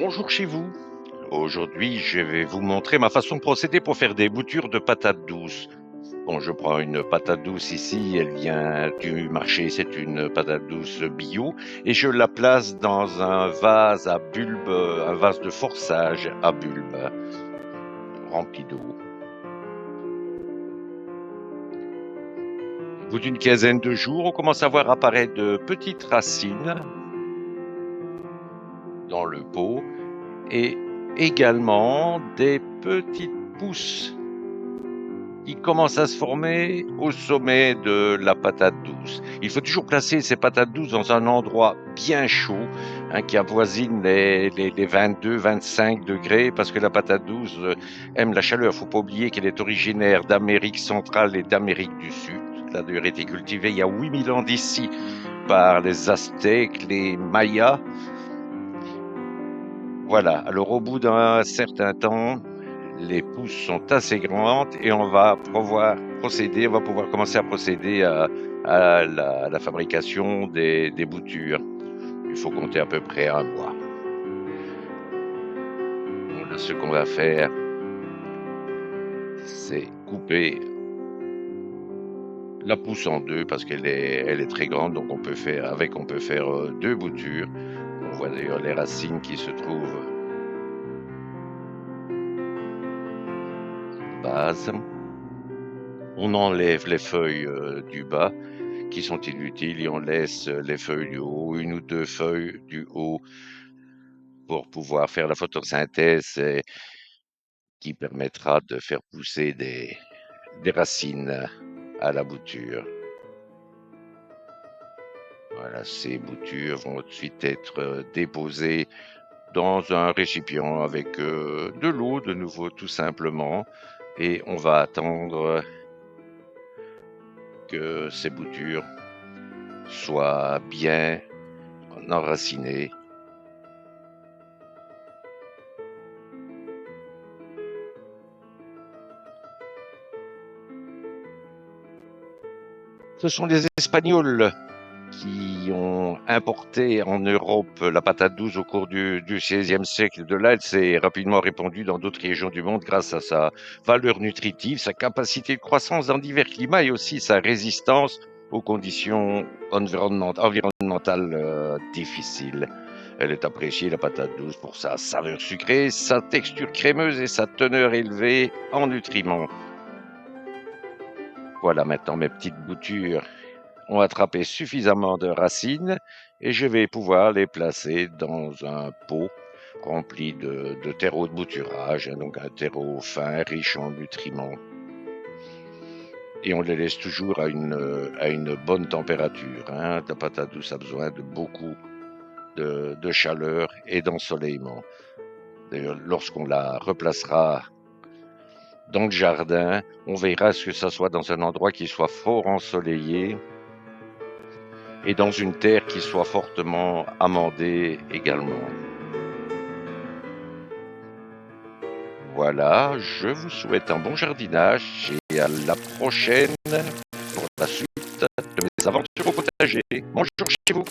Bonjour chez vous. Aujourd'hui, je vais vous montrer ma façon de procéder pour faire des boutures de patates douces. Bon, je prends une patate douce ici, elle vient du marché, c'est une patate douce bio, et je la place dans un vase à bulbe, un vase de forçage à bulbe, rempli d'eau. Au bout d'une quinzaine de jours, on commence à voir apparaître de petites racines dans le pot et également des petites pousses qui commencent à se former au sommet de la patate douce. Il faut toujours placer ces patates douces dans un endroit bien chaud, qui avoisine les 22-25 degrés, parce que la patate douce aime la chaleur. Il ne faut pas oublier qu'elle est originaire d'Amérique centrale et d'Amérique du Sud. Elle a d'ailleurs été cultivée il y a 8000 ans d'ici par les Aztèques, les Mayas. Voilà, alors au bout d'un certain temps, les pousses sont assez grandes et on va pouvoir commencer à procéder à la fabrication des boutures. Il faut compter à peu près un mois. Bon, là, ce qu'on va faire, c'est couper la pousse en deux parce elle est très grande, donc on peut faire deux boutures. On voit d'ailleurs les racines qui se trouvent à la base. On enlève les feuilles du bas qui sont inutiles et on laisse les feuilles du haut, une ou deux feuilles du haut pour pouvoir faire la photosynthèse et qui permettra de faire pousser des racines à la bouture. Voilà, ces boutures vont ensuite être déposées dans un récipient avec de l'eau de nouveau tout simplement et on va attendre que ces boutures soient bien enracinées. Ce sont les Espagnols qui ont importé en Europe la patate douce au cours du XVIe siècle. De là, elle s'est rapidement répandue dans d'autres régions du monde grâce à sa valeur nutritive, sa capacité de croissance dans divers climats et aussi sa résistance aux conditions environnementales difficiles. Elle est appréciée, la patate douce, pour sa saveur sucrée, sa texture crémeuse et sa teneur élevée en nutriments. Voilà maintenant mes petites boutures ont attrapé suffisamment de racines et je vais pouvoir les placer dans un pot rempli de terreau de bouturage, donc un terreau fin, riche en nutriments. Et on les laisse toujours à une bonne température. La patate douce a besoin de beaucoup de chaleur et d'ensoleillement. D'ailleurs, lorsqu'on la replacera dans le jardin, on veillera à ce que ça soit dans un endroit qui soit fort ensoleillé et dans une terre qui soit fortement amendée également. Voilà, je vous souhaite un bon jardinage et à la prochaine pour la suite de mes aventures au potager. Bonjour chez vous.